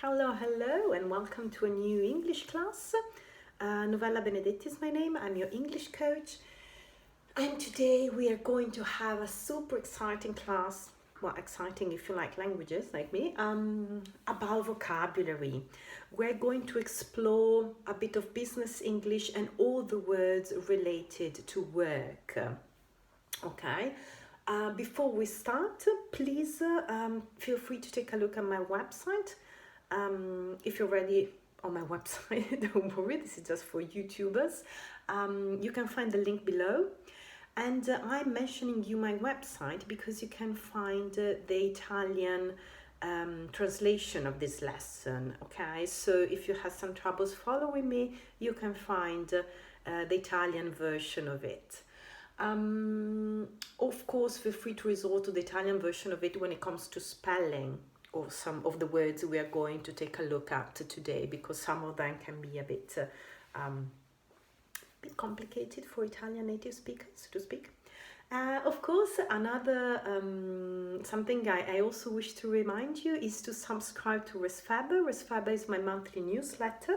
Hello, and welcome to a new English class. Novella Benedetti is my name. I'm your English coach. And today we are going to have a super exciting class, well, exciting if you like languages like me, about vocabulary. We're going to explore a bit of business English and all the words related to work. Okay. Before we start, please feel free to take a look at my website. If you're already on my website, don't worry, this is just for YouTubers. You can find the link below. And I'm mentioning you my website because you can find the Italian translation of this lesson, okay? So if you have some troubles following me, you can find the Italian version of it. Of course, feel free to resort to the Italian version of it when it comes to spelling of some of the words we are going to take a look at today, because some of them can be a bit complicated for Italian native speakers to speak. Of course, another something I also wish to remind you is to subscribe to Resfaber. Resfaber is my monthly newsletter,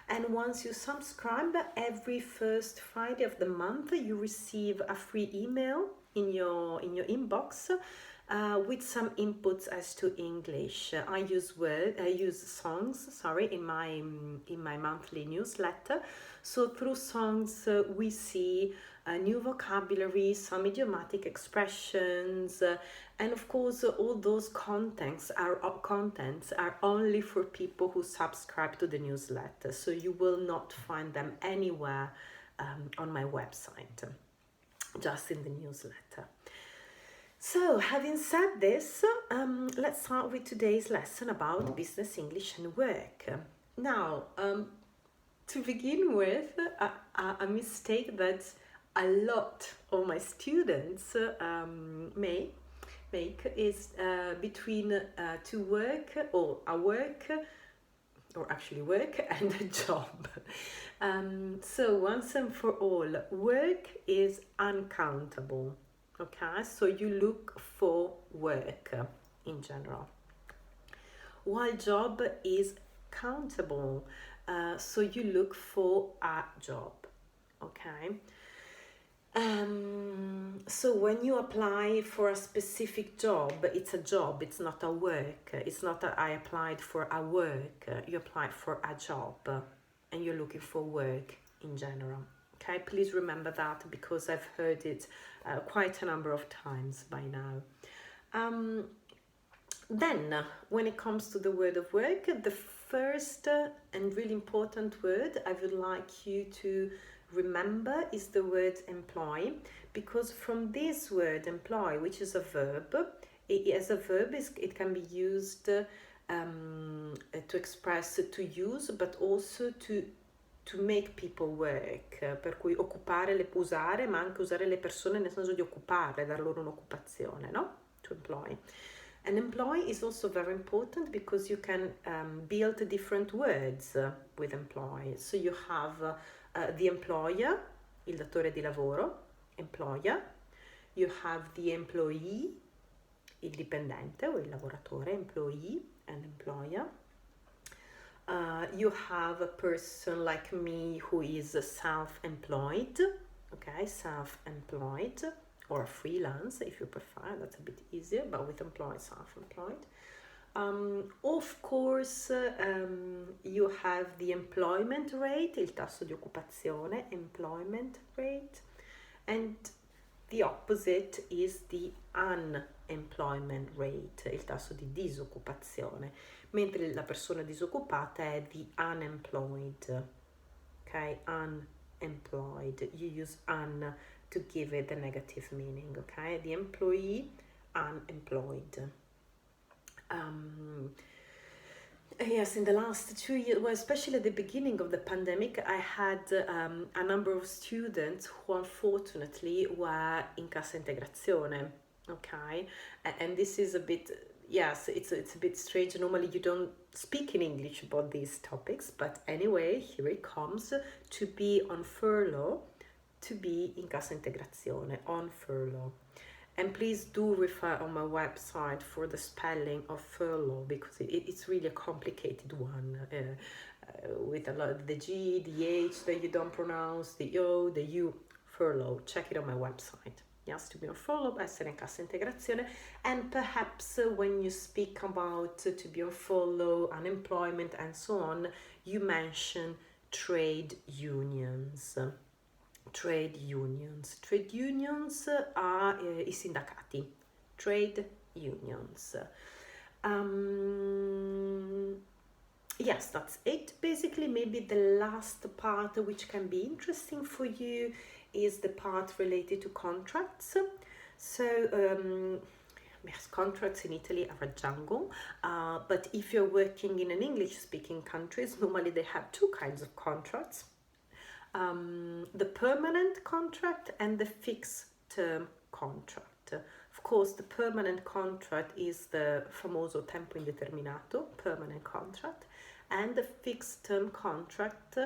and once you subscribe, every first Friday of the month you receive a free email in your inbox with some inputs as to English. I use songs in my monthly newsletter. So through songs we see new vocabulary, some idiomatic expressions, and of course all those contents are only for people who subscribe to the newsletter. So you will not find them anywhere on my website, just in the newsletter. So, having said this, let's start with today's lesson about business English and work. Now, to begin with, a mistake that a lot of my students make is between to work or a work, or actually work and a job. So, once and for all, work is uncountable. Okay, so you look for work in general, while job is countable, so you look for a job. Okay, so when you apply for a specific job, it's a job, it's not a work. It's not that I applied for a work, you applied for a job and you're looking for work in general. Okay, please remember that, because I've heard it quite a number of times by now. Then, when it comes to the word of work, the first and really important word I would like you to remember is the word employ, because from this word employ, which is a verb, it can be used to express to use, but also to make people work, per cui occupare le può usare, ma anche usare le persone nel senso di occupare, dar loro un'occupazione, no? To employ. And employ is also very important because you can build different words with employ. So you have the employer, il datore di lavoro, employer. You have the employee, il dipendente o il lavoratore, employee and employer. You have a person like me who is self-employed, okay, self-employed, or freelance if you prefer, that's a bit easier, but with employed, self-employed. Of course, you have the employment rate, il tasso di occupazione, employment rate, and the opposite is the unemployment rate, il tasso di disoccupazione, mentre la persona disoccupata è the unemployed. Okay, unemployed. You use un to give it the negative meaning. Okay, the employee, unemployed. Yes, in the last 2 years, well, especially at the beginning of the pandemic, I had a number of students who unfortunately were in cassa integrazione. Okay, and this is a bit, yes, it's a bit strange. Normally you don't speak in English about these topics, but anyway, here it comes. To be on furlough, to be in cassa integrazione, on furlough. And please do refer on my website for the spelling of furlough, because it's really a complicated one, with a lot of the G, the H that you don't pronounce, the O, the U. Furlough, check it on my website. Yes, to be on furlough, essere in cassa integrazione. And perhaps when you speak about to be on furlough, unemployment and so on, you mention trade unions. Trade unions are i sindacati. Trade unions. Yes, that's it. Basically, maybe the last part which can be interesting for you is the part related to contracts. So, yes, contracts in Italy are a jungle, but if you're working in an English-speaking countries, normally they have two kinds of contracts. The permanent contract and the fixed term contract. Of course, the permanent contract is the famoso tempo indeterminato, permanent contract, and the fixed term contract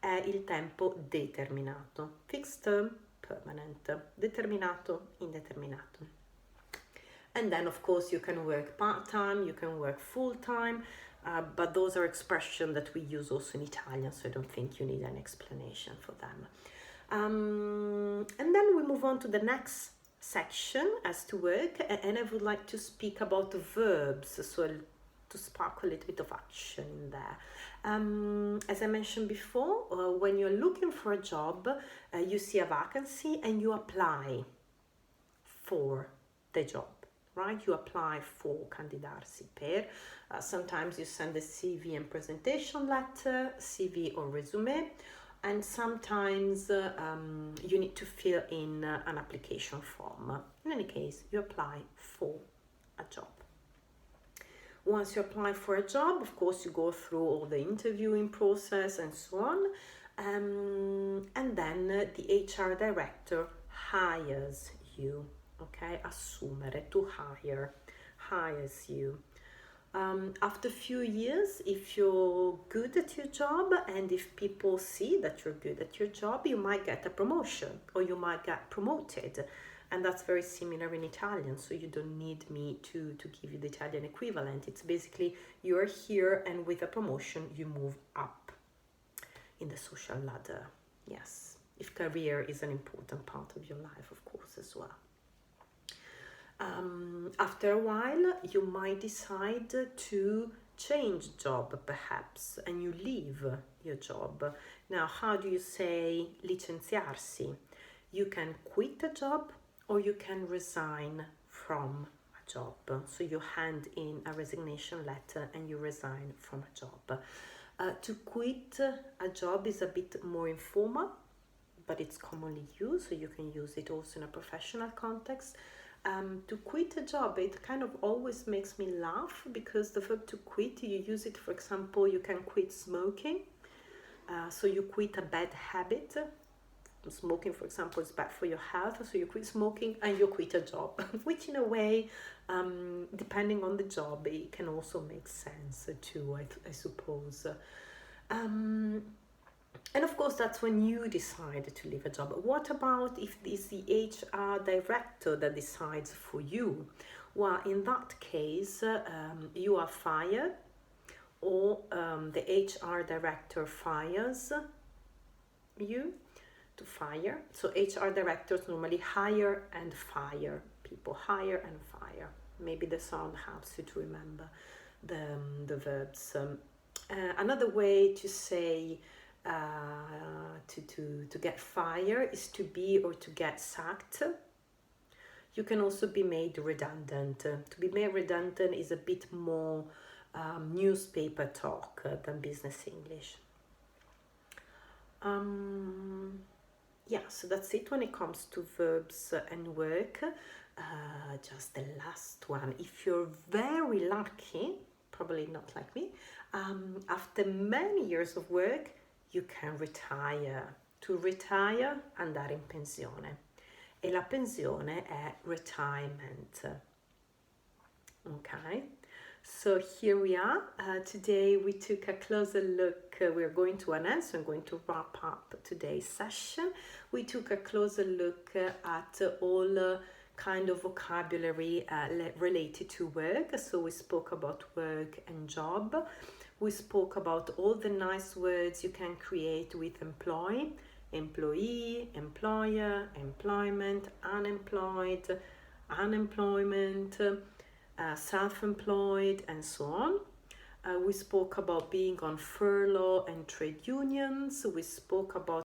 è il tempo determinato. Fixed term, permanent, determinato, indeterminato. And then, of course, you can work part-time, you can work full-time, but those are expressions that we use also in Italian, so I don't think you need an explanation for them. And then we move on to the next section as to work, and I would like to speak about the verbs, so to spark a little bit of action in there. As I mentioned before, when you're looking for a job, you see a vacancy and you apply for the job, right? You apply for candidarsi per. Sometimes you send a CV and presentation letter, CV or resume, and sometimes you need to fill in an application form. In any case, you apply for a job. Once you apply for a job, of course, you go through all the interviewing process and so on, and then the HR director hires you. Okay, assumere, to hire, hires you. After a few years, if you're good at your job and if people see that you're good at your job, you might get a promotion or you might get promoted. And that's very similar in Italian, so you don't need me to give you the Italian equivalent. It's basically you're here and with a promotion you move up in the social ladder. Yes, if career is an important part of your life, of course, as well. After a while, you might decide to change job, perhaps, and you leave your job. Now, how do you say licenziarsi? You can quit a job or you can resign from a job. So you hand in a resignation letter and you resign from a job. To quit a job is a bit more informal, but it's commonly used, so you can use it also in a professional context. To quit a job, it kind of always makes me laugh because the verb to quit, you use it, for example, you can quit smoking. So you quit a bad habit. Smoking, for example, is bad for your health, so you quit smoking and you quit a job, which in a way, depending on the job, it can also make sense too, I suppose. And of course, that's when you decide to leave a job. What about if it's the HR director that decides for you? Well, in that case, you are fired, or the HR director fires you to fire. So HR directors normally hire and fire people, hire and fire. Maybe the sound helps you to remember the verbs. Another way to say to get fired is to be or to get sacked. You can also be made redundant. To be made redundant is a bit more newspaper talk than business English. Yeah, so that's it when it comes to verbs and work. Just the last one. If you're very lucky, probably not like me, after many years of work, you can retire. To retire, andare in pensione. E la pensione è retirement. Okay, so here we are. Today we took a closer look. We're going to an end, so I'm going to wrap up today's session. We took a closer look at all kind of vocabulary related to work. So we spoke about work and job. We spoke about all the nice words you can create with employ, employee, employer, employment, unemployed, unemployment, self-employed, and so on. We spoke about being on furlough and trade unions. We spoke about